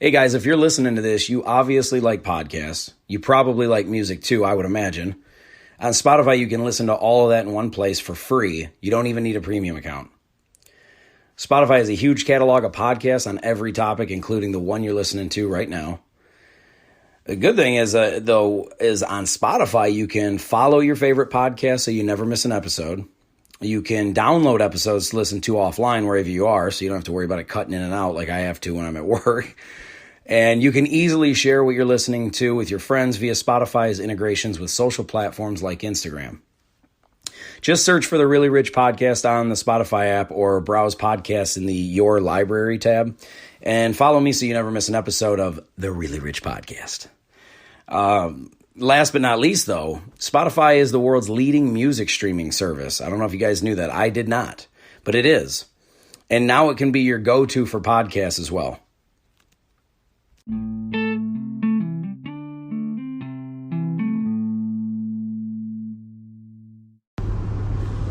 Hey guys, if you're listening to this, you obviously like podcasts. You probably like music too, I would imagine. On Spotify, you can listen to all of that in one place for free. You don't even need a premium account. Spotify has a huge catalog of podcasts on every topic, including the one you're listening to right now. The good thing is, is on Spotify, you can follow your favorite podcast so you never miss an episode. You can download episodes to listen to offline wherever you are, so you don't have to worry about it cutting in and out like I have to when I'm at work. And you can easily share what you're listening to with your friends via Spotify's integrations with social platforms like Instagram. Just search for the Really Rich Podcast on the Spotify app or browse podcasts in the Your Library tab. And follow me so you never miss an episode of the Really Rich Podcast. Last but not least, though, Spotify is the world's leading music streaming service. I don't know if you guys knew that. I did not, but it is. And now it can be your go-to for podcasts as well.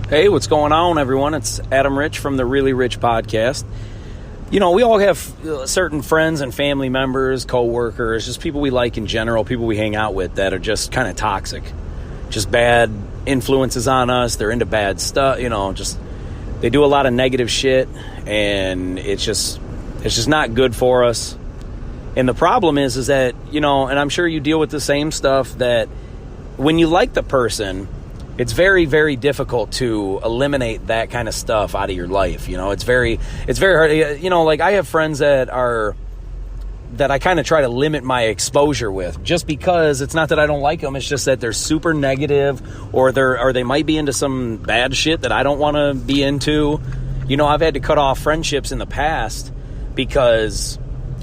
Hey, what's going on, everyone? It's Adam Rich from the Really Rich Podcast. You know, we all have certain friends and family members, co-workers, just people we like in general, people we hang out with that are just kind of toxic. Just bad influences on us. They're into bad stuff, they do a lot of negative shit, and it's just not good for us. And the problem is that, and I'm sure you deal with the same stuff, that when you like the person, it's very, very difficult to eliminate that kind of stuff out of your life. It's very hard. Like I have friends that I kind of try to limit my exposure with, just because it's not that I don't like them. It's just that they're super negative, or they might be into some bad shit that I don't want to be into. I've had to cut off friendships in the past because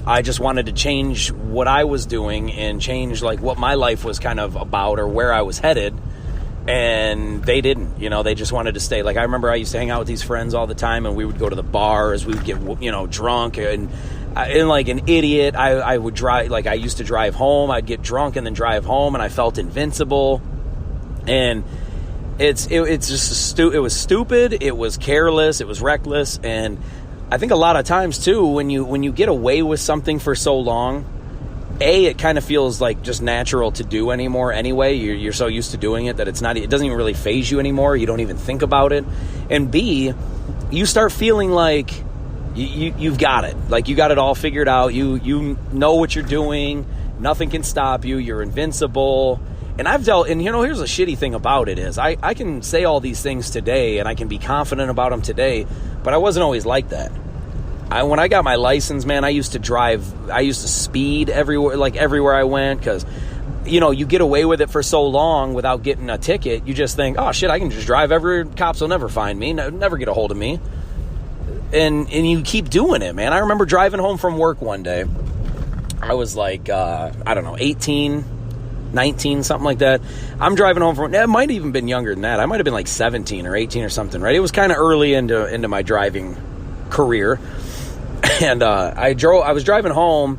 I just wanted to change what I was doing and change like what my life was kind of about or where I was headed. And they didn't, they just wanted to stay. Like, I remember I used to hang out with these friends all the time, and we would go to the bars, we would get, drunk, and like an idiot, I would drive, like I used to drive home, I'd get drunk and then drive home, and I felt invincible. And it was stupid, it was careless, it was reckless. And I think a lot of times too, when you get away with something for so long, it kind of feels like just natural to do anymore anyway. You're so used to doing it that it doesn't even really faze you anymore. You don't even think about it. And B, you start feeling like you've got it. Like you got it all figured out. You know what you're doing. Nothing can stop you. You're invincible. And here's a shitty thing about it is I can say all these things today and I can be confident about them today, but I wasn't always like that. When I got my license, man, I used to speed everywhere I went, because, you get away with it for so long without getting a ticket. You just think, oh shit, I can just drive cops will never find me, never get a hold of me. And you keep doing it, man. I remember driving home from work one day. I was like, 18, 19, something like that. I'm driving home from, it might have even been younger than that. I might have been like 17 or 18 or something, right? It was kind of early into my driving career. And I was driving home,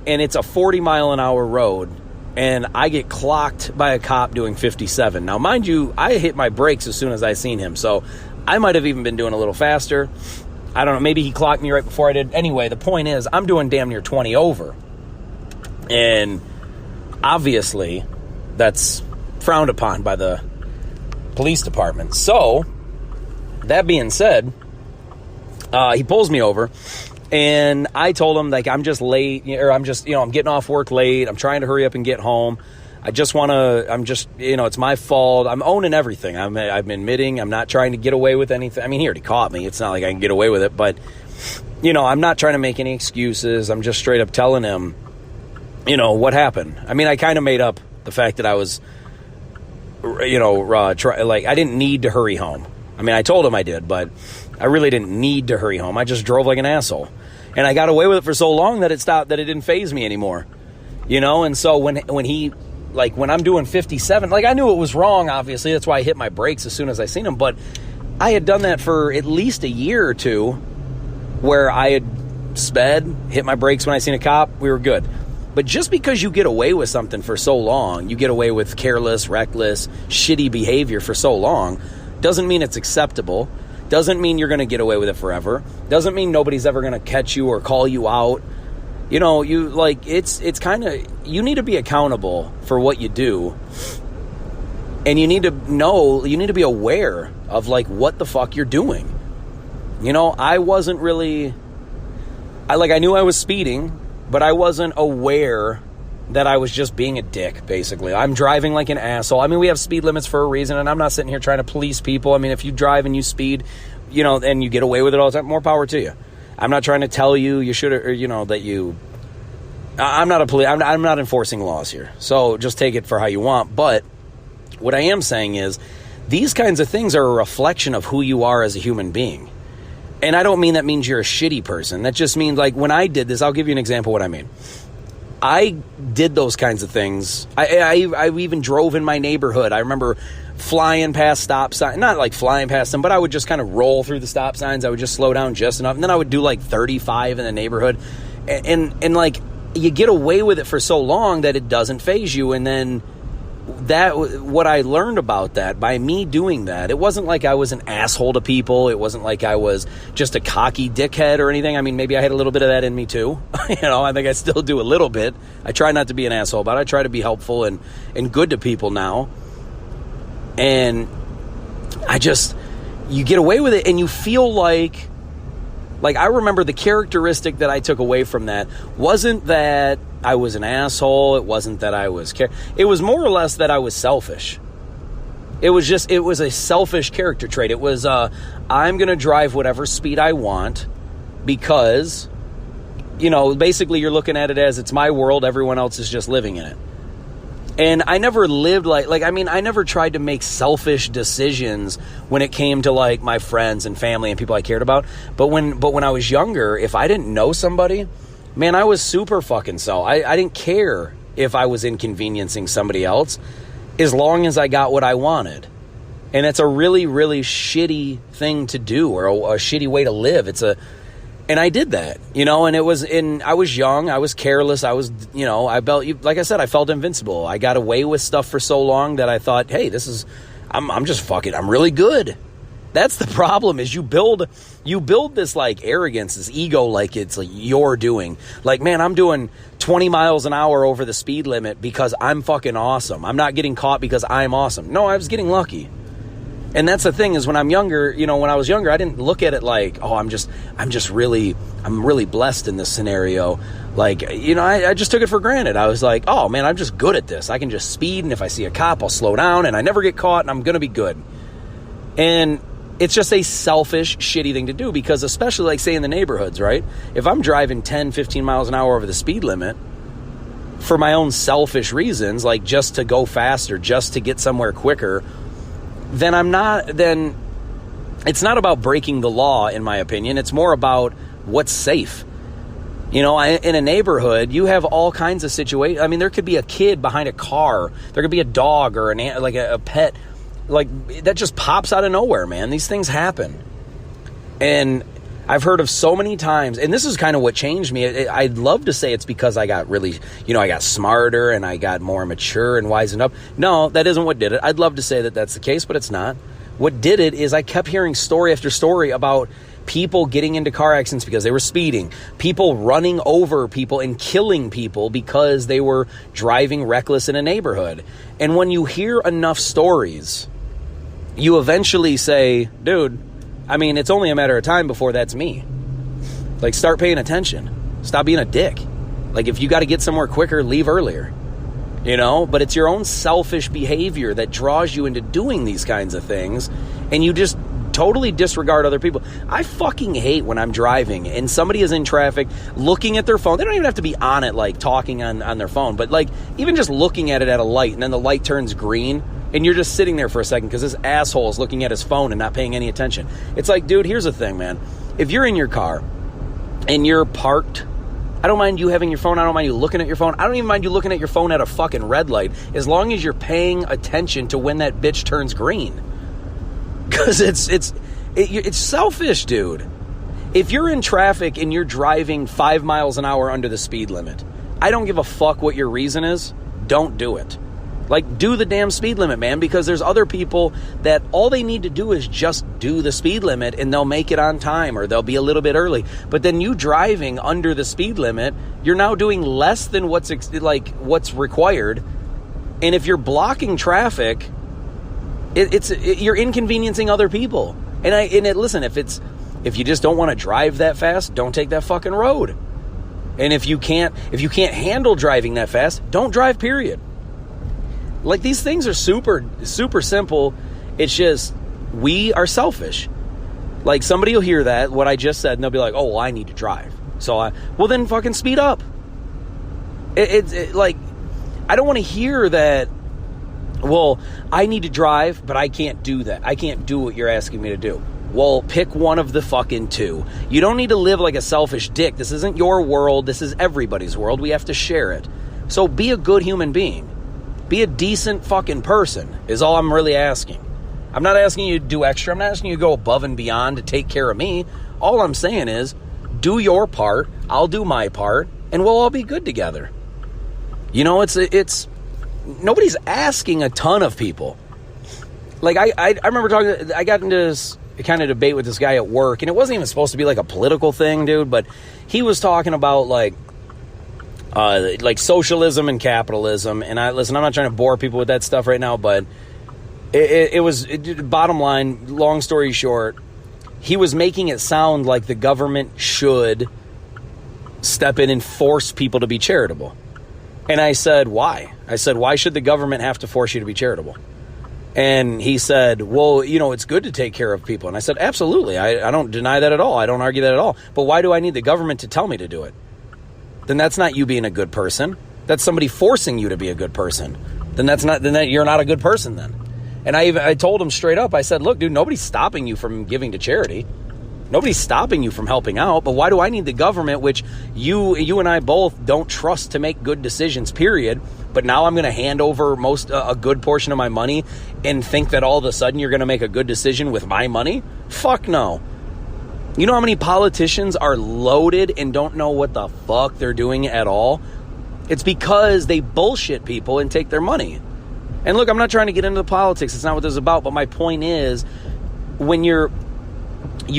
and it's a 40-mile-an-hour road, and I get clocked by a cop doing 57. Now, mind you, I hit my brakes as soon as I seen him, so I might have even been doing a little faster. I don't know, maybe he clocked me right before I did. Anyway, the point is, I'm doing damn near 20 over. And obviously, that's frowned upon by the police department. So, that being said, he pulls me over. And I told him, like, I'm just late, or I'm getting off work late. I'm trying to hurry up and get home. It's my fault. I'm owning everything. I'm admitting I'm not trying to get away with anything. I mean, he already caught me. It's not like I can get away with it, but, I'm not trying to make any excuses. I'm just straight up telling him, what happened. I mean, I kind of made up the fact that I was, I didn't need to hurry home. I mean, I told him I did, but I really didn't need to hurry home. I just drove like an asshole. And I got away with it for so long that it didn't faze me anymore. And so when I'm doing 57, like, I knew it was wrong, obviously. That's why I hit my brakes as soon as I seen him. But I had done that for at least a year or two, where I had sped, hit my brakes when I seen a cop, we were good. But just because you get away with something for so long, you get away with careless, reckless, shitty behavior for so long, doesn't mean it's acceptable. Doesn't mean you're going to get away with it forever. Doesn't mean nobody's ever going to catch you or call you out. You know, you like it's kind of, you need to be accountable for what you do, and you need to know, you need to be aware of like what the fuck you're doing. You know, I wasn't really, I knew I was speeding, but I wasn't aware that I was just being a dick, basically. I'm driving like an asshole. I mean, we have speed limits for a reason, and I'm not sitting here trying to police people. I mean, if you drive and you speed, you know, and you get away with it all the time, more power to you. I'm not trying to tell you you should, or, you know, that you, I'm not a police, I'm not enforcing laws here. So just take it for how you want. But what I am saying is these kinds of things are a reflection of who you are as a human being. And I don't mean that means you're a shitty person. That just means, like, when I did this, I'll give you an example of what I mean. I did those kinds of things. I even drove in my neighborhood. I remember flying past stop signs, not like flying past them, but I would just kind of roll through the stop signs. I would just slow down just enough. And then I would do like 35 in the neighborhood. And like, you get away with it for so long that it doesn't faze you. And then what I learned about that, by me doing that, it wasn't like I was an asshole to people. It wasn't like I was just a cocky dickhead or anything. I mean, maybe I had a little bit of that in me too. You know, I think I still do a little bit. I try not to be an asshole, but I try to be helpful and good to people now. And you get away with it, and you feel like I remember the characteristic that I took away from that wasn't that I was an asshole. It wasn't that I was, it was more or less that I was selfish. It was a selfish character trait. It was, I'm going to drive whatever speed I want because, you know, basically you're looking at it as it's my world. Everyone else is just living in it. And I never lived I never tried to make selfish decisions when it came to like my friends and family and people I cared about. But when I was younger, if I didn't know somebody, man, I was super fucking I didn't care if I was inconveniencing somebody else as long as I got what I wanted. And it's a really, really shitty thing to do, or a shitty way to live. And I did that, you know, and I was young, I was careless, I was, you know, like I said, I felt invincible. I got away with stuff for so long that I thought, hey, I'm really good. That's the problem, is you build this like arrogance, this ego, like it's like you're doing. Like, man, I'm doing 20 miles an hour over the speed limit because I'm fucking awesome. I'm not getting caught because I'm awesome. No, I was getting lucky. And that's the thing, is when I was younger, I didn't look at it like, oh, I'm really blessed in this scenario. Like, you know, I just took it for granted. I was like, oh man, I'm just good at this. I can just speed, and if I see a cop, I'll slow down, and I never get caught, and I'm going to be good. And it's just a selfish, shitty thing to do, because especially like, say, in the neighborhoods, right? If I'm driving 10, 15 miles an hour over the speed limit for my own selfish reasons, like just to go faster, just to get somewhere quicker, then it's not about breaking the law, in my opinion. It's more about what's safe. You know, in a neighborhood, you have all kinds of situations. I mean, there could be a kid behind a car. There could be a dog or a pet, like, that just pops out of nowhere, man. These things happen. And I've heard of so many times, and this is kind of what changed me. I'd love to say it's because I got really, you know, I got smarter and I got more mature and wisened up. No, that isn't what did it. I'd love to say that that's the case, but it's not. What did it is I kept hearing story after story about people getting into car accidents because they were speeding, people running over people and killing people because they were driving reckless in a neighborhood. And when you hear enough stories, you eventually say, dude, I mean, it's only a matter of time before that's me. Like, start paying attention. Stop being a dick. Like, if you got to get somewhere quicker, leave earlier. You know? But it's your own selfish behavior that draws you into doing these kinds of things, and you just totally disregard other people. I fucking hate when I'm driving and somebody is in traffic looking at their phone. They don't even have to be on it, like talking on their phone, but like even just looking at it at a light, and then the light turns green and you're just sitting there for a second because this asshole is looking at his phone and not paying any attention. It's like, dude, here's the thing, man. If you're in your car and you're parked, I don't mind you having your phone. I don't mind you looking at your phone. I don't even mind you looking at your phone at a fucking red light, as long as you're paying attention to when that bitch turns green. Because it's selfish, dude. If you're in traffic and you're driving 5 miles an hour under the speed limit, I don't give a fuck what your reason is. Don't do it. Like, do the damn speed limit, man, because there's other people that all they need to do is just do the speed limit and they'll make it on time or they'll be a little bit early. But then you driving under the speed limit, you're now doing less than what's required. And if you're blocking traffic, you're inconveniencing other people. Listen, if you just don't want to drive that fast, don't take that fucking road. And if you can't handle driving that fast, don't drive, period. Like, these things are super, super simple. It's just, we are selfish. Like, somebody will hear that, what I just said, and they'll be like, oh, well, I need to drive. Well, then fucking speed up. Like, I don't want to hear that, well, I need to drive, but I can't do that. I can't do what you're asking me to do. Well, pick one of the fucking two. You don't need to live like a selfish dick. This isn't your world. This is everybody's world. We have to share it. So be a good human being. Be a decent fucking person is all I'm really asking. I'm not asking you to do extra. I'm not asking you to go above and beyond to take care of me. All I'm saying is, do your part, I'll do my part, and we'll all be good together. You know, it's nobody's asking a ton of people. Like, I remember I got into this kind of debate with this guy at work, and it wasn't even supposed to be like a political thing, dude, but he was talking about like socialism and capitalism. And I'm not trying to bore people with that stuff right now, but bottom line, long story short, he was making it sound like the government should step in and force people to be charitable. And I said, why? I said, why should the government have to force you to be charitable? And he said, well, you know, it's good to take care of people. And I said, absolutely. I don't deny that at all. I don't argue that at all. But why do I need the government to tell me to do it? Then that's not you being a good person. That's somebody forcing you to be a good person. Then you're not a good person then. And I told him straight up, I said, look, dude, nobody's stopping you from giving to charity. Nobody's stopping you from helping out. But why do I need the government, which you and I both don't trust to make good decisions, period. But now I'm going to hand over a good portion of my money and think that all of a sudden you're going to make a good decision with my money? Fuck no. You know how many politicians are loaded and don't know what the fuck they're doing at all? It's because they bullshit people and take their money. And look, I'm not trying to get into politics. It's not what this is about. But my point is, when you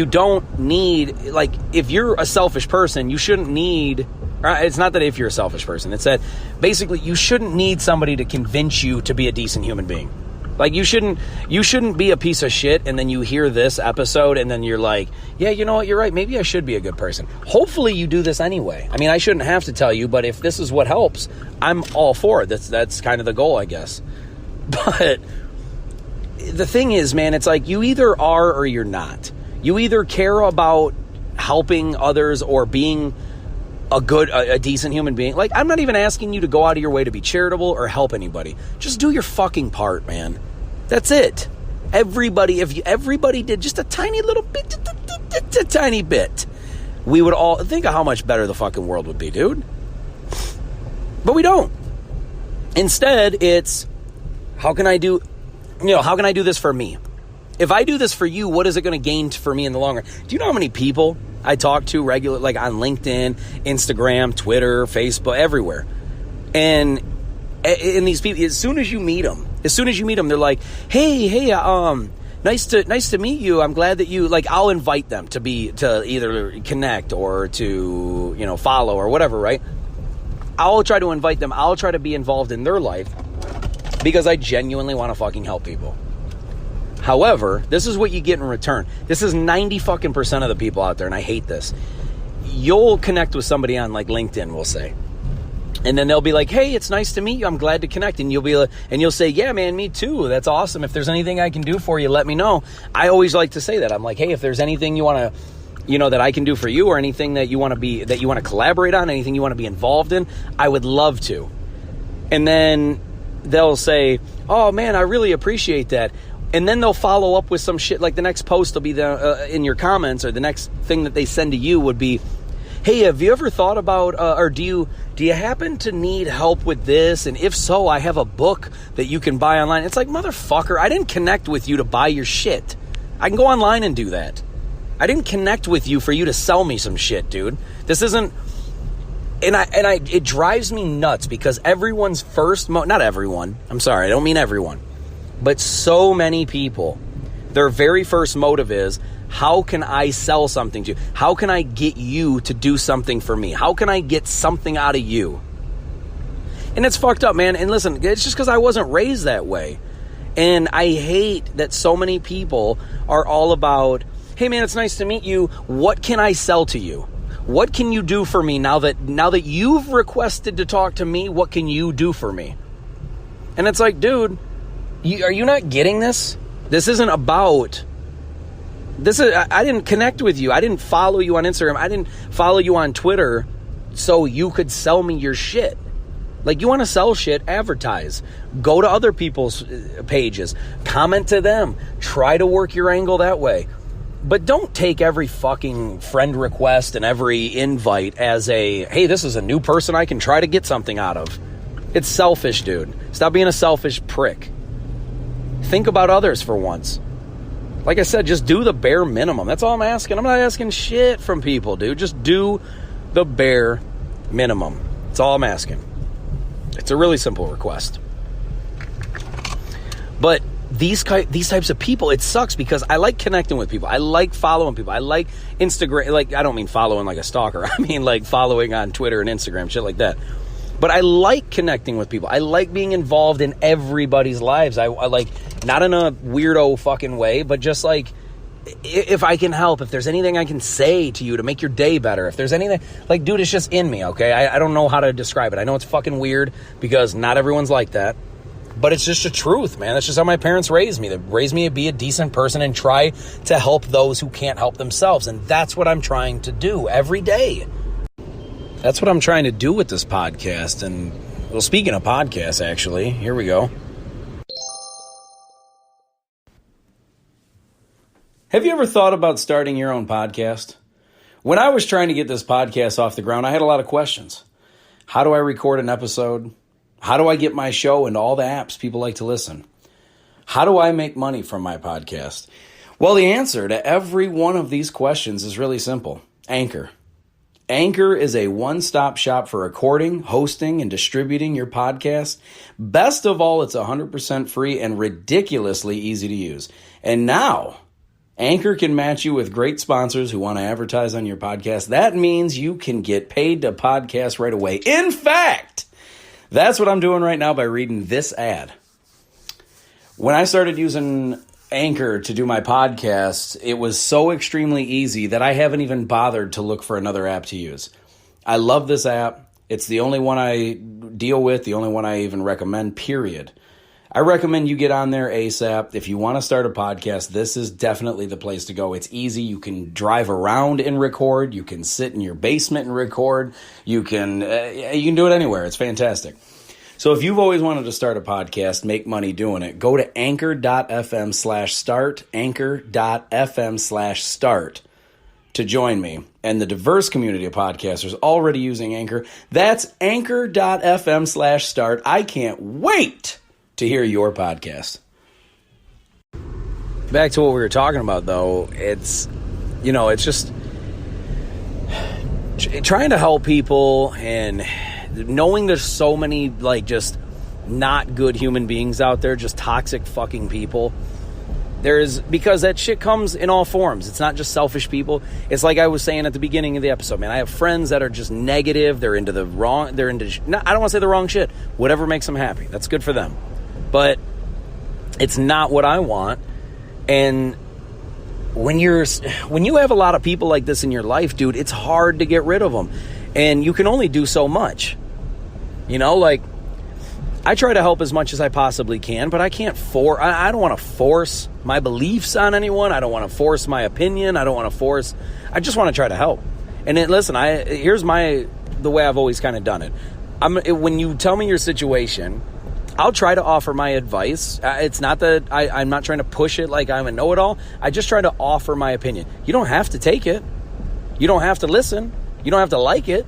don't need, like, if you're a selfish person, you shouldn't need, it's not that if you're a selfish person. It's that basically you shouldn't need somebody to convince you to be a decent human being. Like, you shouldn't be a piece of shit and then you hear this episode and then you're like, yeah, you know what, you're right, maybe I should be a good person. Hopefully you do this anyway. I mean, I shouldn't have to tell you, but if this is what helps, I'm all for it. That's kind of the goal, I guess. But the thing is, man, it's like you either are or you're not. You either care about helping others or being a decent human being. Like, I'm not even asking you to go out of your way to be charitable or help anybody. Just do your fucking part, man. That's it. If everybody did just a tiny little bit, a tiny bit, we would all think of how much better the fucking world would be, dude. But we don't. Instead, it's how can I do this for me? If I do this for you, what is it going to gain for me in the long run? Do you know how many people I talk to regularly, like on LinkedIn, Instagram, Twitter, Facebook, everywhere? And these people, as soon as you meet them, they're like, hey, nice to meet you. I'm glad that you, like, I'll invite them to either connect or to, follow or whatever, right? I'll try to invite them. I'll try to be involved in their life because I genuinely want to fucking help people. However, this is what you get in return. This is 90% of the people out there, and I hate this. You'll connect with somebody on, like, LinkedIn, we'll say. And then they'll be like, hey, it's nice to meet you. I'm glad to connect. And you'll say, yeah, man, me too. That's awesome. If there's anything I can do for you, let me know. I always like to say that. I'm like, hey, if there's anything you want to, that I can do for you, or anything that you want to collaborate on, anything you want to be involved in, I would love to. And then they'll say, oh man, I really appreciate that. And then they'll follow up with some shit, like the next post will be in your comments, or the next thing that they send to you would be, hey, have you ever thought about, or do you happen to need help with this? And if so, I have a book that you can buy online. It's like, motherfucker, I didn't connect with you to buy your shit. I can go online and do that. I didn't connect with you for you to sell me some shit, dude. This isn't, it drives me nuts because everyone's first, not everyone, I'm sorry, I don't mean everyone, but so many people, their very first motive is, how can I sell something to you? How can I get you to do something for me? How can I get something out of you? And it's fucked up, man. And listen, it's just because I wasn't raised that way. And I hate that so many people are all about, hey man, it's nice to meet you. What can I sell to you? What can you do for me now that you've requested to talk to me? What can you do for me? And it's like, dude, are you not getting this? This isn't about... I didn't connect with you. I didn't follow you on Instagram. I didn't follow you on Twitter so you could sell me your shit. Like, you want to sell shit, advertise. Go to other people's pages. Comment to them. Try to work your angle that way. But don't take every fucking friend request and every invite as a, hey, this is a new person I can try to get something out of. It's selfish, dude. Stop being a selfish prick. Think about others for once. Like I said, just do the bare minimum. That's all I'm asking. I'm not asking shit from people, dude. Just do the bare minimum. That's all I'm asking. It's a really simple request. But these types of people, it sucks because I like connecting with people. I like following people. I like Instagram. Like, I don't mean following like a stalker. I mean like following on Twitter and Instagram, shit like that. But I like connecting with people. I like being involved in everybody's lives. I like, not in a weirdo fucking way, but just like, if I can help, if there's anything I can say to you to make your day better, if there's anything, like, dude, it's just in me, okay? I don't know how to describe it. I know it's fucking weird because not everyone's like that, but it's just the truth, man. That's just how my parents raised me. They raised me to be a decent person and try to help those who can't help themselves. And that's what I'm trying to do every day. That's what I'm trying to do with this podcast. And, well, speaking of podcasts, actually, here we go. Have you ever thought about starting your own podcast? When I was trying to get this podcast off the ground, I had a lot of questions. How do I record an episode? How do I get my show into all the apps people like to listen? How do I make money from my podcast? Well, the answer to every one of these questions is really simple. Anchor. Anchor is a one-stop shop for recording, hosting, and distributing your podcast. Best of all, it's 100% free and ridiculously easy to use. And now, Anchor can match you with great sponsors who want to advertise on your podcast. That means you can get paid to podcast right away. In fact, that's what I'm doing right now by reading this ad. When I started using Anchor to do my podcast, it was so extremely easy that I haven't even bothered to look for another app to use. I love this app. It's the only one I deal with, the only one I even recommend, period. I recommend you get on there ASAP. If you want to start a podcast, this is definitely the place to go. It's easy. You can drive around and record. You can sit in your basement and record. You can do it anywhere. It's fantastic. So if you've always wanted to start a podcast, make money doing it, go to anchor.fm/start, anchor.fm/start to join me and the diverse community of podcasters already using Anchor. That's anchor.fm/start. I can't wait to hear your podcast. Back to what we were talking about, though, it's just trying to help people and knowing there's so many, like, just not good human beings out there, just toxic fucking people. Because that shit comes in all forms. It's not just selfish people. It's like I was saying at the beginning of the episode, man. I have friends that are just negative. I don't want to say the wrong shit. Whatever makes them happy. That's good for them. But it's not what I want. And when you have a lot of people like this in your life, dude, it's hard to get rid of them. And you can only do so much. Like, I try to help as much as I possibly can, but I can't I don't want to force my beliefs on anyone. I don't want to force my opinion. I just want to try to help. And here's the way I've always kind of done it. When you tell me your situation, I'll try to offer my advice. It's not that I'm not trying to push it like I'm a know-it-all. I just try to offer my opinion. You don't have to take it. You don't have to listen. You don't have to like it.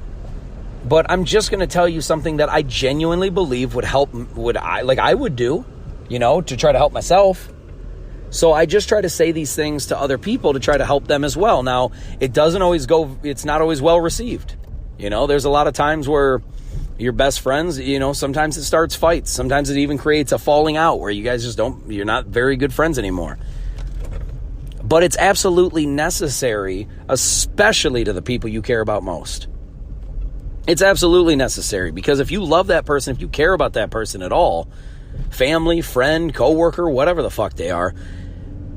But I'm just going to tell you something that I genuinely believe would help, I would do, to try to help myself. So I just try to say these things to other people to try to help them as well. Now, it's not always well received. You know, there's a lot of times where your best friends, you know, sometimes it starts fights. Sometimes it even creates a falling out where you guys just you're not very good friends anymore. But it's absolutely necessary, especially to the people you care about most. It's absolutely necessary, because if you love that person, if you care about that person at all, family, friend, coworker, whatever the fuck they are,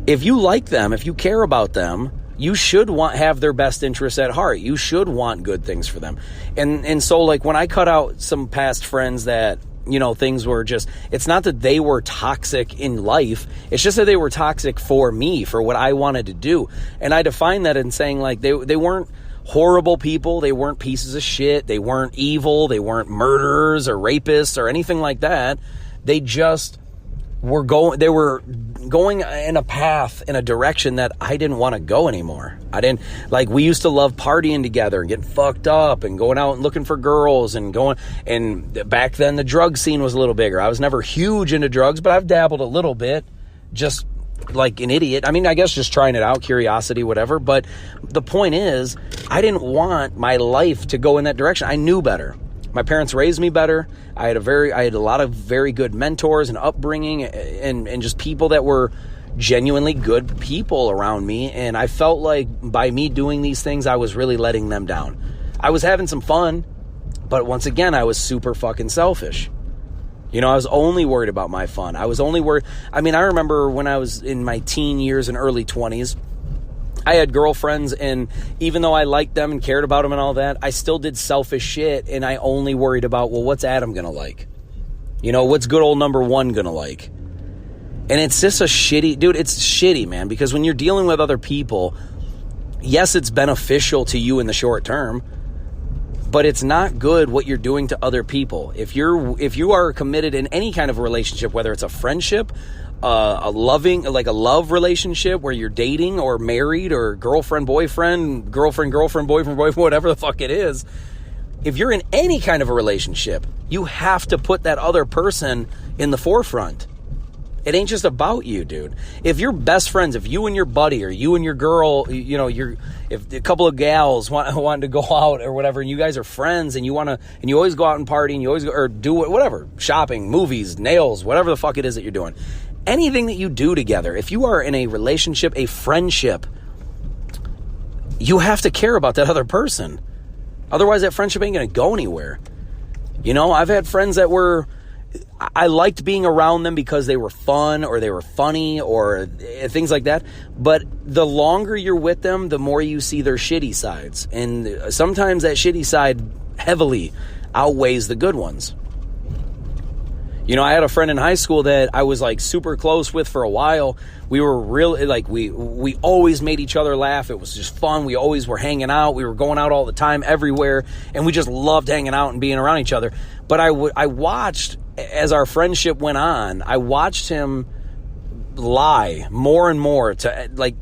if you like them, if you care about them, you should have their best interests at heart. You should want good things for them. And so, like, when I cut out some past friends that, you know, things were just, it's not that they were toxic in life. It's just that they were toxic for me, for what I wanted to do. And I define that in saying, like, they weren't horrible people. They weren't pieces of shit. They weren't evil. They weren't murderers or rapists or anything like that. They just were going in a path, in a direction that I didn't want to go anymore. We used to love partying together and getting fucked up and going out and looking for girls and back then the drug scene was a little bigger. I was never huge into drugs, but I've dabbled a little bit, just like an idiot. I mean, I guess just trying it out, curiosity, whatever. But the point is, I didn't want my life to go in that direction. I knew better. My parents raised me better. I had a lot of very good mentors and upbringing and just people that were genuinely good people around me. And I felt like by me doing these things, I was really letting them down. I was having some fun, but once again, I was super fucking selfish. You know, I was only worried about my fun. I was only worried. I mean, I remember when I was in my teen years and early 20s, I had girlfriends, and even though I liked them and cared about them and all that, I still did selfish shit, and I only worried about, well, what's Adam going to like? You know, what's good old number one going to like? And it's just it's shitty, man, because when you're dealing with other people, yes, it's beneficial to you in the short term, but it's not good what you're doing to other people. If you are committed in any kind of a relationship, whether it's a friendship, a love relationship where you're dating or married or girlfriend, boyfriend, whatever the fuck it is. If you're in any kind of a relationship, you have to put that other person in the forefront. It ain't just about you, dude. If you're best friends, if you and your buddy or you and your girl, you know, if a couple of gals want to go out or whatever, and you guys are friends and you always go out and party and you always go, or do whatever, shopping, movies, nails, whatever the fuck it is that you're doing. Anything that you do together, if you are in a relationship, a friendship, you have to care about that other person. Otherwise, that friendship ain't going to go anywhere. You know, I've had friends that I liked being around them because they were fun or they were funny or things like that. But the longer you're with them, the more you see their shitty sides. And sometimes that shitty side heavily outweighs the good ones. You know, I had a friend in high school that I was like super close with for a while. We were really like, we always made each other laugh. It was just fun. We always were hanging out. We were going out all the time, everywhere. And we just loved hanging out and being around each other. But I watched, as our friendship went on, I watched him lie more and more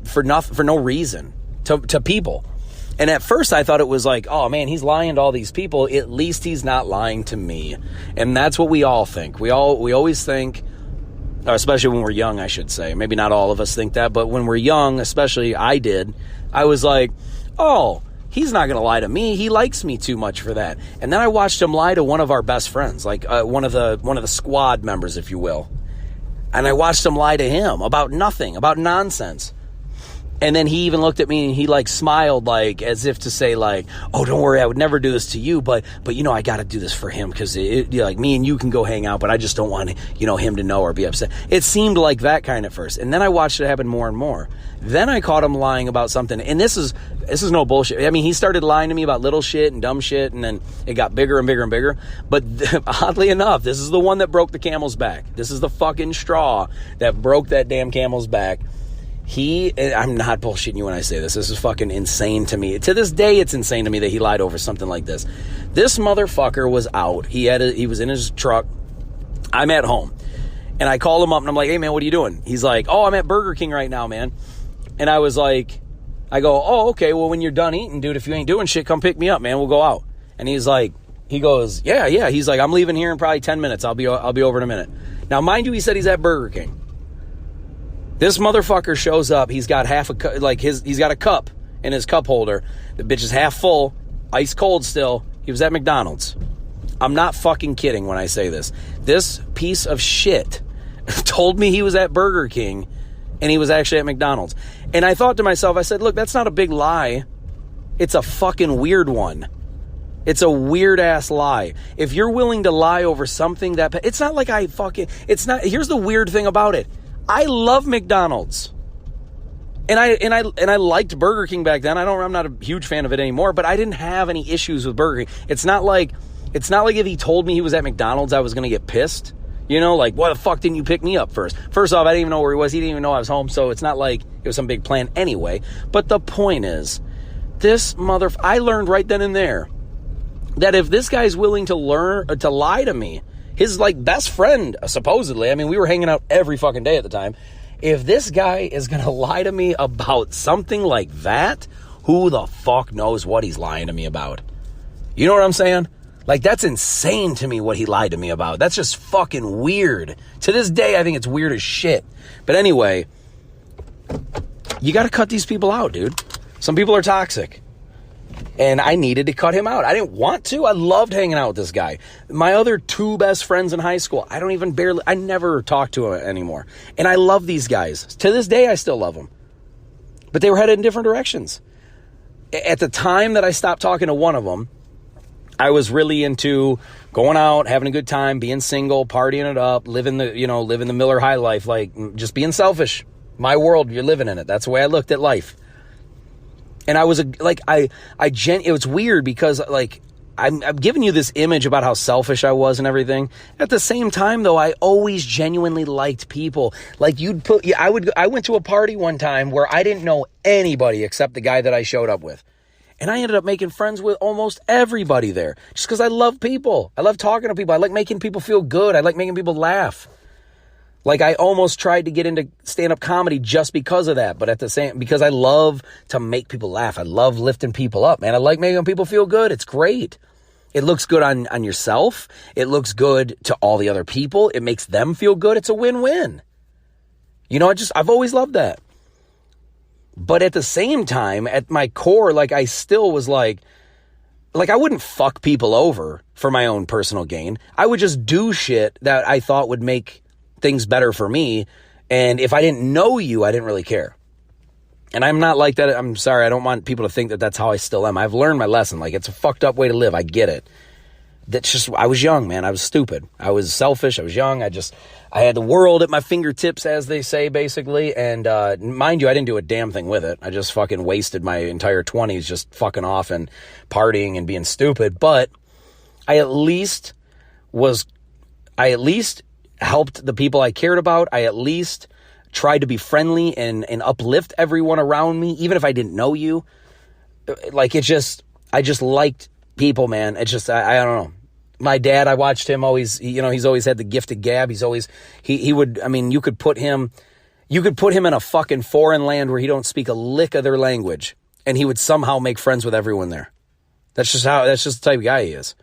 for no reason to people. And at first I thought it was like, oh man, he's lying to all these people. At least he's not lying to me. And that's what we all think. We always think, especially when we're young, I should say. Maybe not all of us think that, but when we're young, especially I did, I was like, oh, he's not going to lie to me. He likes me too much for that. And then I watched him lie to one of our best friends, like one of the squad members, if you will. And I watched him lie to him about nothing, about nonsense. And then he even looked at me and he like smiled, like as if to say like, oh, don't worry, I would never do this to you. But you know, I got to do this for him because like me and you can go hang out, but I just don't want him to know or be upset. It seemed like that kind at first. And then I watched it happen more and more. Then I caught him lying about something. And this is no bullshit. I mean, he started lying to me about little shit and dumb shit. And then it got bigger and bigger and bigger. But oddly enough, this is the one that broke the camel's back. This is the fucking straw that broke that damn camel's back. I'm not bullshitting you when I say this. This is fucking insane to me. To this day, it's insane to me that he lied over something like this. This motherfucker was out. He was in his truck. I'm at home. And I call him up and I'm like, hey man, what are you doing? He's like, oh, I'm at Burger King right now, man. And I was like, I go, oh, okay, well, when you're done eating, dude, if you ain't doing shit, come pick me up, man. We'll go out. And he goes, yeah. He's like, I'm leaving here in probably 10 minutes. I'll be over in a minute. Now, mind you, he said he's at Burger King. This motherfucker shows up. He's got he's got a cup in his cup holder. The bitch is half full, ice cold still, He was at McDonald's. I'm not fucking kidding when I say this. This piece of shit told me he was at Burger King and he was actually at McDonald's. And I thought to myself, I said, look, that's not a big lie. It's a fucking weird one. It's a weird ass lie. If you're willing to lie over something that, it's not like it's not, here's the weird thing about it. I love McDonald's. And I liked Burger King back then. I'm not a huge fan of it anymore, but I didn't have any issues with Burger King. It's not like if he told me he was at McDonald's, I was going to get pissed. You know, like, why the fuck didn't you pick me up first? First off, I didn't even know where he was. He didn't even know I was home. So it's not like it was some big plan anyway. But the point is, I learned right then and there that if this guy's willing to lie to me, his like best friend, supposedly, I mean, we were hanging out every fucking day at the time. If this guy is going to lie to me about something like that, who the fuck knows what he's lying to me about? You know what I'm saying? Like, that's insane to me what he lied to me about. That's just fucking weird. To this day, I think it's weird as shit. But anyway, you got to cut these people out, dude. Some people are toxic. And I needed to cut him out. I didn't want to. I loved hanging out with this guy. My other two best friends in high school, I never talked to him anymore. And I love these guys. To this day, I still love them. But they were headed in different directions. At the time that I stopped talking to one of them, I was really into going out, having a good time, being single, partying it up, living the Miller High life, like just being selfish. My world, you're living in it. That's the way I looked at life. And I was it was weird because like I'm giving you this image about how selfish I was and everything. At the same time, though, I always genuinely liked people. Like I went to a party one time where I didn't know anybody except the guy that I showed up with. And I ended up making friends with almost everybody there just because I love people. I love talking to people. I like making people feel good. I like making people laugh. Like I almost tried to get into stand-up comedy just because of that. But because I love to make people laugh. I love lifting people up, man. I like making people feel good. It's great. It looks good on yourself. It looks good to all the other people. It makes them feel good. It's a win-win. You know, I've always loved that. But at the same time, at my core, like I still was like I wouldn't fuck people over for my own personal gain. I would just do shit that I thought would make things better for me. And if I didn't know you, I didn't really care. And I'm not like that. I'm sorry. I don't want people to think that that's how I still am. I've learned my lesson. Like, it's a fucked up way to live. I get it. I was young, man. I was stupid. I was selfish. I was young. I had the world at my fingertips, as they say, basically. And mind you, I didn't do a damn thing with it. I just fucking wasted my entire 20s just fucking off and partying and being stupid. But I at least helped the people I cared about. I at least tried to be friendly and uplift everyone around me, even if I didn't know you. Like, I just liked people, man. It's just, I don't know. My dad, I watched him always, he's always had the gift of gab. He's always, he would, I mean, you could put him in a fucking foreign land where he don't speak a lick of their language, and he would somehow make friends with everyone there. That's just the type of guy he is.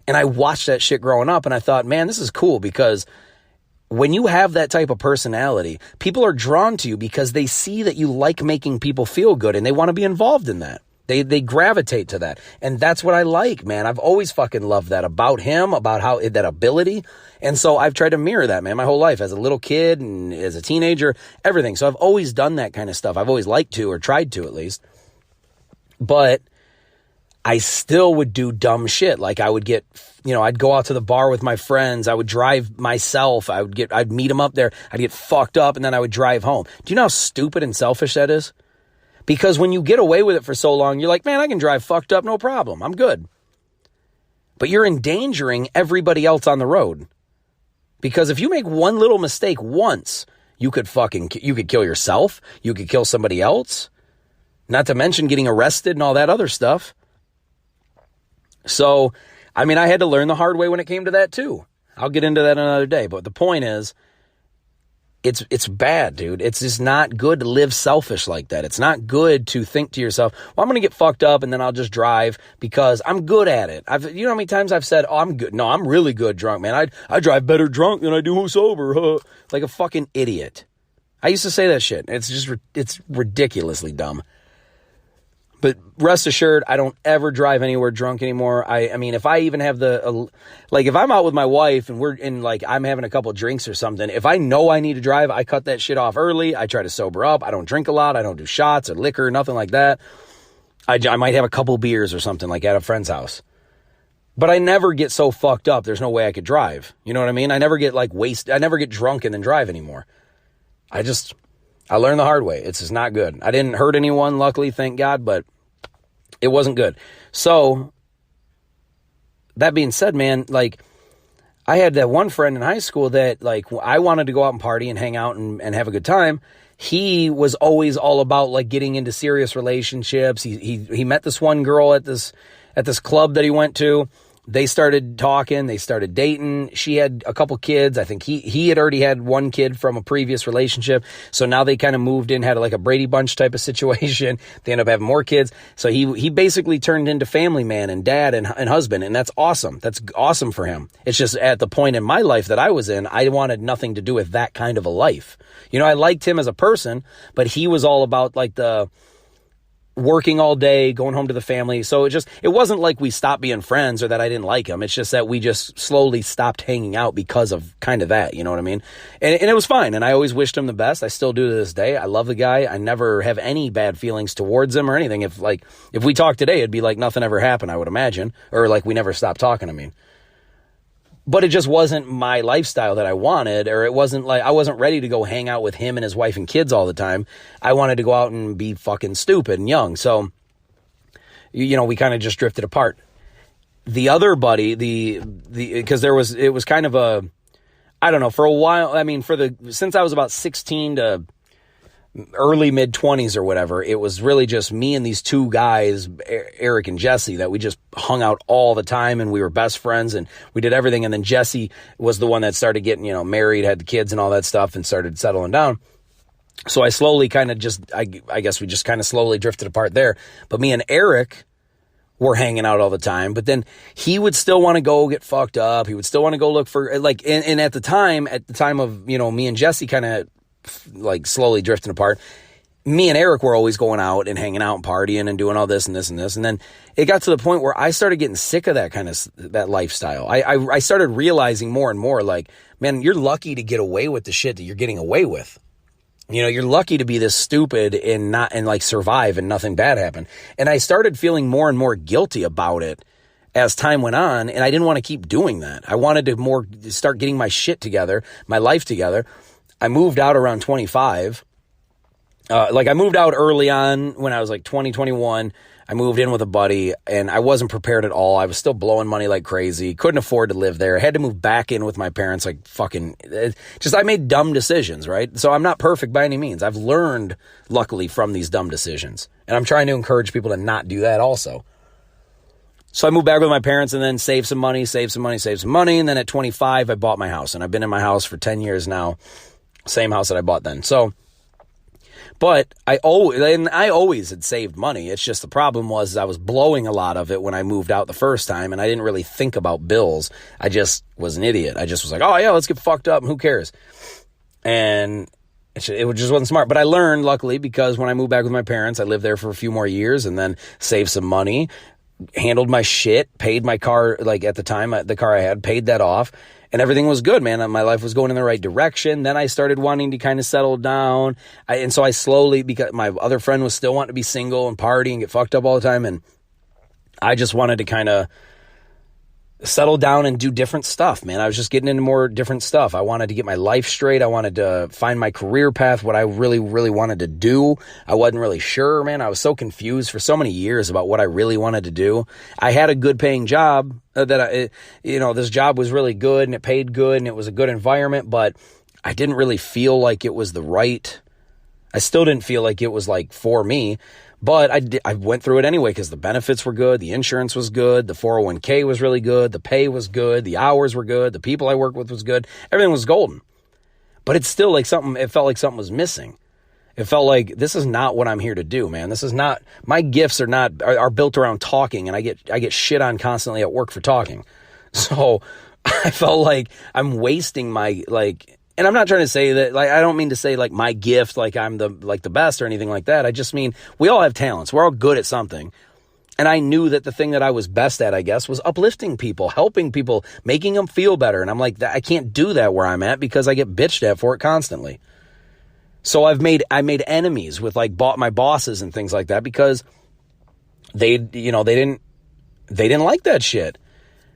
And I watched that shit growing up, and I thought, man, this is cool, because when you have that type of personality, people are drawn to you because they see that you like making people feel good, and they want to be involved in that. They gravitate to that. And that's what I like, man. I've always fucking loved that about him, about how that ability. And so I've tried to mirror that, man, my whole life as a little kid and as a teenager, everything. So I've always done that kind of stuff. I've always liked to, or tried to at least. But I still would do dumb shit. Like I would I'd go out to the bar with my friends. I would drive myself. I'd meet them up there. I'd get fucked up, and then I would drive home. Do you know how stupid and selfish that is? Because when you get away with it for so long, you're like, man, I can drive fucked up, no problem. I'm good. But you're endangering everybody else on the road. Because if you make one little mistake once, you could kill yourself. You could kill somebody else. Not to mention getting arrested and all that other stuff. So, I mean, I had to learn the hard way when it came to that too. I'll get into that another day. But the point is, it's bad, dude. It's just not good to live selfish like that. It's not good to think to yourself, well, I'm going to get fucked up and then I'll just drive because I'm good at it. You know how many times I've said, oh, I'm good. No, I'm really good drunk, man. I drive better drunk than I do sober. Like a fucking idiot. I used to say that shit. It's ridiculously dumb. But rest assured, I don't ever drive anywhere drunk anymore. I mean, if I even have like, if I'm out with my wife and we're in, like, I'm having a couple drinks or something, if I know I need to drive, I cut that shit off early. I try to sober up. I don't drink a lot. I don't do shots or liquor, nothing like that. I might have a couple beers or something, like at a friend's house. But I never get so fucked up, there's no way I could drive. You know what I mean? I never get, like, I never get drunk and then drive anymore. I learned the hard way. It's just not good. I didn't hurt anyone, luckily, thank God, but it wasn't good. So, that being said, man, like, I had that one friend in high school that, like, I wanted to go out and party and hang out and have a good time. He was always all about, like, getting into serious relationships. He met this one girl at this club that he went to. They started talking, they started dating. She had a couple kids. I think he had already had one kid from a previous relationship. So now they kind of moved in, had like a Brady Bunch type of situation. They ended up having more kids. So he basically turned into family man and dad and husband. And that's awesome. That's awesome for him. It's just at the point in my life that I was in, I wanted nothing to do with that kind of a life. You know, I liked him as a person, but he was all about like the working all day, going home to the family. So it wasn't like we stopped being friends or that I didn't like him. It's just that we just slowly stopped hanging out because of kind of that, you know what I mean? And it was fine. And I always wished him the best. I still do to this day. I love the guy. I never have any bad feelings towards him or anything. If we talked today, it'd be like nothing ever happened, I would imagine. Or like we never stopped talking, I mean. But it just wasn't my lifestyle that I wanted, or it wasn't like I wasn't ready to go hang out with him and his wife and kids all the time. I wanted to go out and be fucking stupid and young. So, you know, we kind of just drifted apart. The other buddy, because it was kind of a, I don't know, for a while. I mean, since I was about 16 to early mid 20s or whatever, it was really just me and these two guys, Eric and Jesse, that we just hung out all the time, and we were best friends and we did everything. And then Jesse was the one that started getting, you know, married, had the kids and all that stuff, and started settling down. So I slowly kind of I guess we just kind of slowly drifted apart there. But me and Eric were hanging out all the time, but then he would still want to go get fucked up. He would still want to go look for, like, and at the time of, you know, me and Jesse kind of like slowly drifting apart, me and Eric were always going out and hanging out and partying and doing all this and this and this. And then it got to the point where I started getting sick of that lifestyle. I started realizing more and more, like, man, you're lucky to get away with the shit that you're getting away with. You know, you're lucky to be this stupid and like survive and nothing bad happen. And I started feeling more and more guilty about it as time went on. And I didn't want to keep doing that. I wanted to start getting my shit together, my life together. I moved out around 25. I moved out early on when I was like 20, 21. I moved in with a buddy and I wasn't prepared at all. I was still blowing money like crazy. Couldn't afford to live there. I had to move back in with my parents. Like fucking, I made dumb decisions, right? So I'm not perfect by any means. I've learned, luckily, from these dumb decisions. And I'm trying to encourage people to not do that also. So I moved back with my parents and then saved some money. And then at 25, I bought my house. And I've been in my house for 10 years now. Same house that I bought then. So, but I always had saved money. It's just the problem was I was blowing a lot of it when I moved out the first time, and I didn't really think about bills. I just was an idiot. I just was like, oh yeah, let's get fucked up and who cares? And it just wasn't smart. But I learned, luckily, because when I moved back with my parents, I lived there for a few more years and then saved some money, handled my shit, paid my car, like at the time, the car I had, paid that off. And everything was good, man. My life was going in the right direction. Then I started wanting to kind of settle down. And so I slowly, because my other friend was still wanting to be single and party and get fucked up all the time. And I just wanted to kind of settle down and do different stuff, man. I was just getting into more different stuff. I wanted to get my life straight. I wanted to find my career path, what I really, really wanted to do. I wasn't really sure, man. I was so confused for so many years about what I really wanted to do. I had a good paying job this job was really good and it paid good and it was a good environment, but I didn't really feel like it was I still didn't feel like it was like for me. But I went through it anyway because the benefits were good, the insurance was good, the 401k was really good, the pay was good, the hours were good, the people I worked with was good, everything was golden. But it's still like it felt like something was missing. It felt like this is not what I'm here to do, man. This is not, my gifts are built around talking, and I get shit on constantly at work for talking. So I felt like I'm wasting my And I'm not trying to say that, like, I don't mean to say like my gift, like I'm the best or anything like that. I just mean we all have talents. We're all good at something. And I knew that the thing that I was best at, I guess, was uplifting people, helping people, making them feel better. And I'm like, I can't do that where I'm at because I get bitched at for it constantly. So I made enemies with like my bosses and things like that because they didn't like that shit.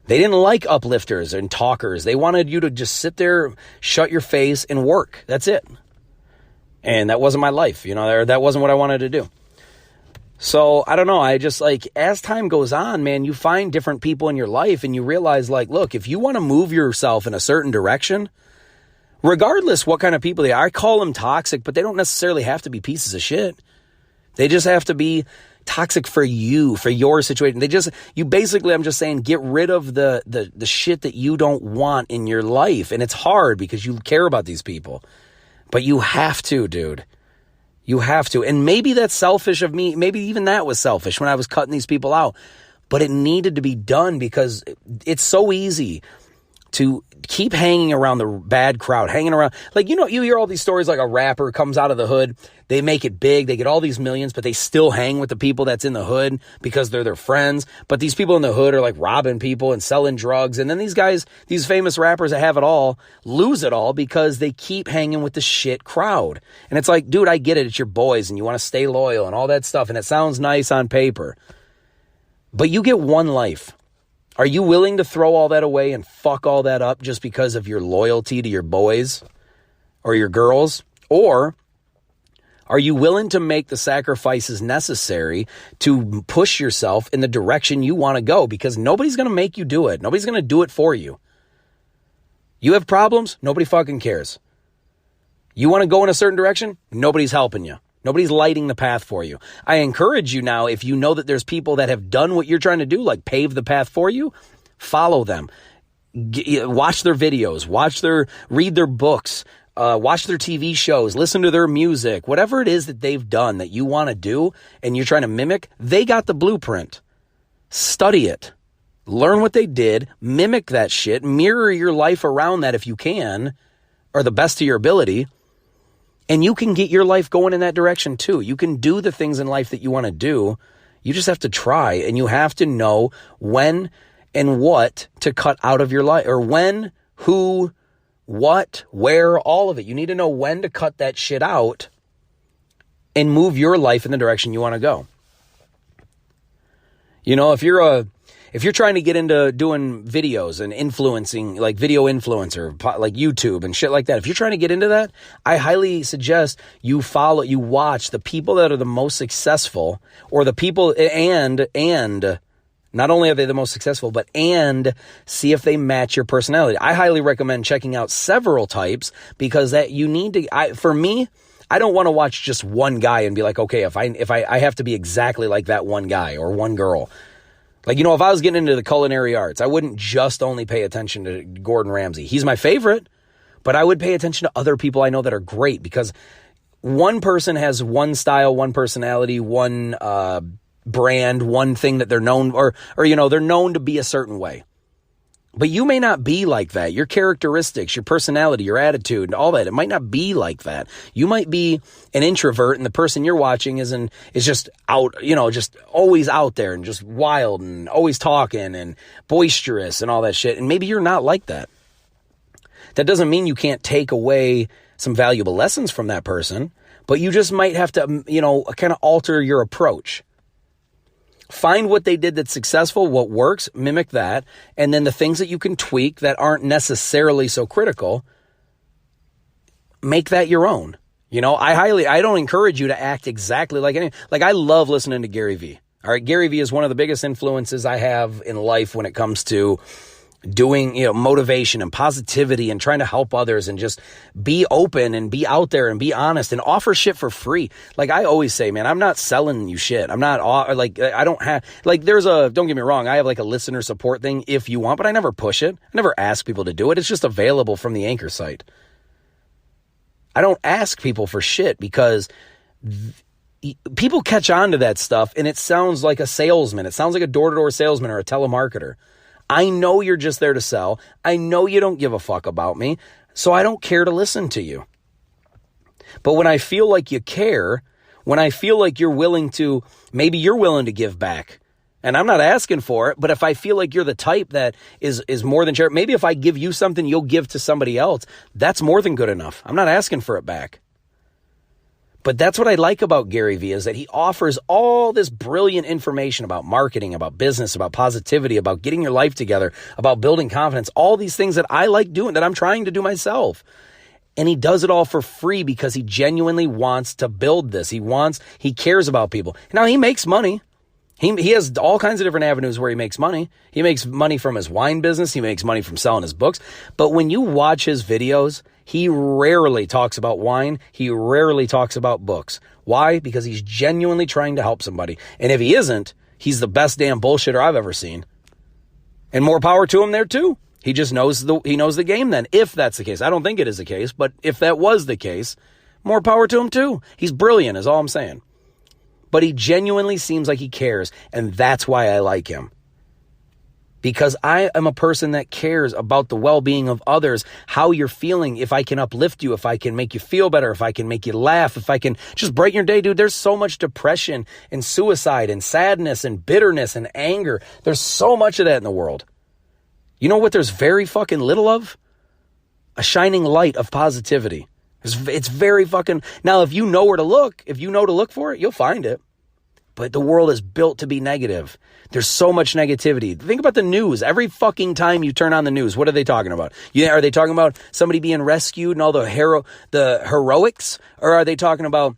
They didn't like uplifters and talkers. They wanted you to just sit there, shut your face and work. That's it. And that wasn't my life. That wasn't what I wanted to do. So I don't know. I just like, as time goes on, man, you find different people in your life and you realize like, look, if you want to move yourself in a certain direction, regardless what kind of people they are, I call them toxic, but they don't necessarily have to be pieces of shit. They just have to be toxic for you, for your situation. I'm just saying, get rid of the shit that you don't want in your life. And it's hard because you care about these people, but you have to, dude. You have to. And maybe that's selfish of me. Maybe even that was selfish when I was cutting these people out, but it needed to be done because it's so easy to keep hanging around the bad crowd, hanging around. Like, you hear all these stories like a rapper comes out of the hood, they make it big, they get all these millions, but they still hang with the people that's in the hood because they're their friends. But these people in the hood are like robbing people and selling drugs. And then these guys, these famous rappers that have it all, lose it all because they keep hanging with the shit crowd. And it's like, dude, I get it. It's your boys and you want to stay loyal and all that stuff. And it sounds nice on paper, but you get one life. Are you willing to throw all that away and fuck all that up just because of your loyalty to your boys or your girls? Or are you willing to make the sacrifices necessary to push yourself in the direction you want to go? Because nobody's going to make you do it. Nobody's going to do it for you. You have problems? Nobody fucking cares. You want to go in a certain direction? Nobody's helping you. Nobody's lighting the path for you. I encourage you now, if you know that there's people that have done what you're trying to do, like pave the path for you, follow them. Watch their videos, read their books, watch their TV shows, listen to their music, whatever it is that they've done that you want to do and you're trying to mimic, they got the blueprint. Study it. Learn what they did, mimic that shit, mirror your life around that if you can, or the best of your ability. And you can get your life going in that direction too. You can do the things in life that you want to do. You just have to try, and you have to know when and what to cut out of your life, or when, who, what, where, all of it. You need to know when to cut that shit out and move your life in the direction you want to go. If you're trying to get into doing videos and influencing, like video influencer, like YouTube and shit like that, if you're trying to get into that, I highly suggest you watch the people that are the most successful, or the people, and not only are they the most successful, and see if they match your personality. I highly recommend checking out several types, because that you need to, for me, I don't want to watch just one guy and be like, okay, if I have to be exactly like that one guy or one girl. Like, if I was getting into the culinary arts, I wouldn't just only pay attention to Gordon Ramsay. He's my favorite, but I would pay attention to other people I know that are great, because one person has one style, one personality, one brand, one thing that they're known, or they're known to be a certain way. But you may not be like that. Your characteristics, your personality, your attitude, all that, it might not be like that. You might be an introvert, and the person you're watching is just out, just always out there and just wild and always talking and boisterous and all that shit. And maybe you're not like that. That doesn't mean you can't take away some valuable lessons from that person, but you just might have to, kind of alter your approach. Find what they did that's successful, what works, mimic that, and then the things that you can tweak that aren't necessarily so critical, make that your own. I don't encourage you to act exactly like I love listening to Gary Vee. All right, Gary Vee is one of the biggest influences I have in life when it comes to doing, motivation and positivity and trying to help others and just be open and be out there and be honest and offer shit for free. Like I always say, man, I'm not selling you shit. I'm not I don't have, don't get me wrong, I have like a listener support thing if you want, but I never push it. I never ask people to do it. It's just available from the Anchor site. I don't ask people for shit because people catch on to that stuff and it sounds like a salesman. It sounds like a door-to-door salesman or a telemarketer. I know you're just there to sell. I know you don't give a fuck about me. So I don't care to listen to you. But when I feel like you care, when I feel like you're willing to, maybe you're willing to give back, and I'm not asking for it, but if I feel like you're the type that is more than charitable, maybe if I give you something, you'll give to somebody else, that's more than good enough. I'm not asking for it back. But that's what I like about Gary Vee, is that he offers all this brilliant information about marketing, about business, about positivity, about getting your life together, about building confidence, all these things that I like doing, that I'm trying to do myself. And he does it all for free because he genuinely wants to build this. He cares about people. Now, he makes money. He has all kinds of different avenues where he makes money. He makes money from his wine business. He makes money from selling his books. But when you watch his videos, he rarely talks about wine. He rarely talks about books. Why? Because he's genuinely trying to help somebody. And if he isn't, he's the best damn bullshitter I've ever seen. And more power to him there too. He just knows the game then, if that's the case. I don't think it is the case, but if that was the case, more power to him too. He's brilliant is all I'm saying. But he genuinely seems like he cares, and that's why I like him. Because I am a person that cares about the well-being of others, how you're feeling, if I can uplift you, if I can make you feel better, if I can make you laugh, if I can just brighten your day, dude. There's so much depression and suicide and sadness and bitterness and anger. There's so much of that in the world. You know what there's very fucking little of? A shining light of positivity. It's very fucking... Now, if you know where to look, if you know to look for it, you'll find it. But the world is built to be negative. There's so much negativity. Think about the news. Every fucking time you turn on the news, what are they talking about? Are they talking about somebody being rescued and all the heroics? Or are they talking about,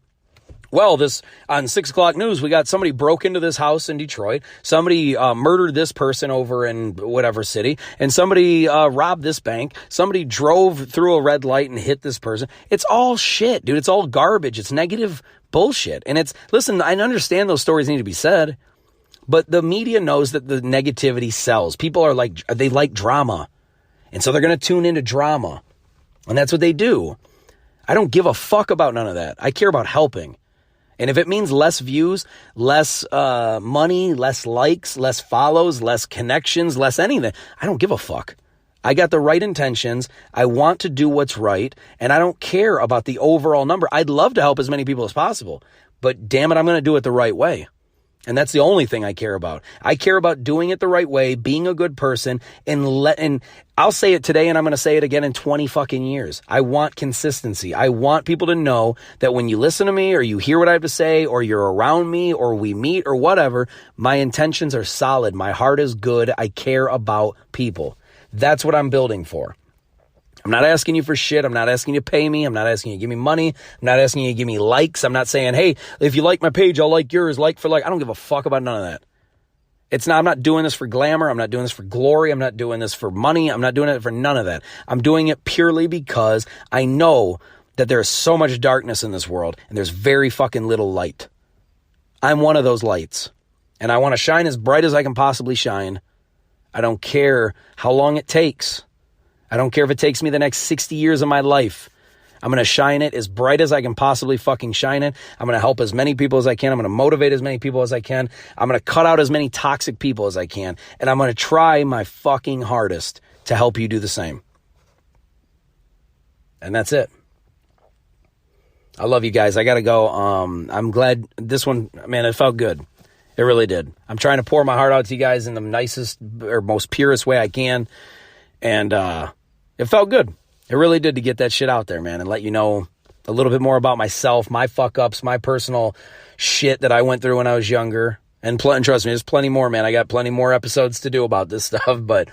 well, this on 6 o'clock news, we got somebody broke into this house in Detroit. Somebody murdered this person over in whatever city. And somebody robbed this bank. Somebody drove through a red light and hit this person. It's all shit, dude. It's all garbage. It's negative bullshit. And listen, I understand those stories need to be said. But the media knows that the negativity sells. People they like drama. And so they're going to tune into drama. And that's what they do. I don't give a fuck about none of that. I care about helping. And if it means less views, less money, less likes, less follows, less connections, less anything, I don't give a fuck. I got the right intentions. I want to do what's right. And I don't care about the overall number. I'd love to help as many people as possible. But damn it, I'm going to do it the right way. And that's the only thing I care about. I care about doing it the right way, being a good person, and I'll say it today and I'm going to say it again in 20 fucking years. I want consistency. I want people to know that when you listen to me or you hear what I have to say or you're around me or we meet or whatever, my intentions are solid. My heart is good. I care about people. That's what I'm building for. I'm not asking you for shit. I'm not asking you to pay me. I'm not asking you to give me money. I'm not asking you to give me likes. I'm not saying, hey, if you like my page, I'll like yours, like for like. I don't give a fuck about none of that. I'm not doing this for glamour. I'm not doing this for glory. I'm not doing this for money. I'm not doing it for none of that. I'm doing it purely because I know that there is so much darkness in this world and there's very fucking little light. I'm one of those lights and I want to shine as bright as I can possibly shine. I don't care how long it takes. I don't care if it takes me the next 60 years of my life. I'm going to shine it as bright as I can possibly fucking shine it. I'm going to help as many people as I can. I'm going to motivate as many people as I can. I'm going to cut out as many toxic people as I can. And I'm going to try my fucking hardest to help you do the same. And that's it. I love you guys. I got to go. I'm glad this one, man, it felt good. It really did. I'm trying to pour my heart out to you guys in the nicest or most purest way I can. And it felt good. It really did to get that shit out there, man, and let you know a little bit more about myself, my fuck-ups, my personal shit that I went through when I was younger. And trust me, there's plenty more, man. I got plenty more episodes to do about this stuff, but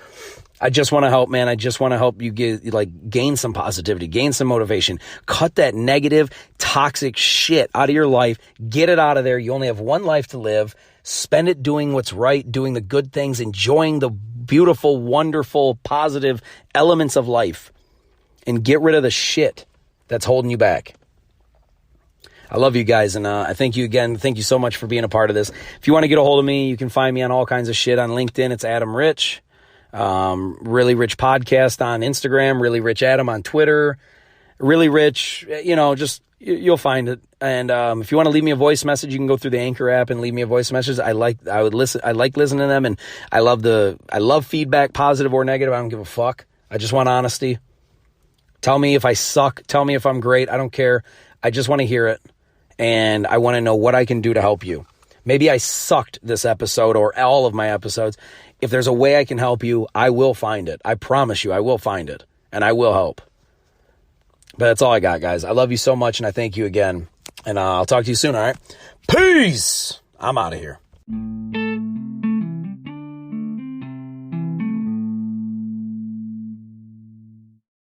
I just want to help, man. I just want to help you gain some positivity, gain some motivation. Cut that negative, toxic shit out of your life. Get it out of there. You only have one life to live. Spend it doing what's right, doing the good things, enjoying the beautiful, wonderful, positive elements of life, and get rid of the shit that's holding you back. I love you guys, and I thank you again. Thank you so much for being a part of this. If you want to get a hold of me, you can find me on all kinds of shit on LinkedIn. It's Adam Rich. Really Rich Podcast on Instagram. Really Rich Adam on Twitter. Really Rich, you'll find it. And if you want to leave me a voice message, you can go through the Anchor app and leave me a voice message. I like listening to them, and I love feedback, positive or negative. I don't give a fuck. I just want honesty. Tell me if I suck. Tell me if I'm great. I don't care. I just want to hear it. And I want to know what I can do to help you. Maybe I sucked this episode or all of my episodes. If there's a way I can help you, I will find it. I promise you, I will find it. And I will help. But that's all I got, guys. I love you so much, and I thank you again. And I'll talk to you soon, all right? Peace! I'm out of here.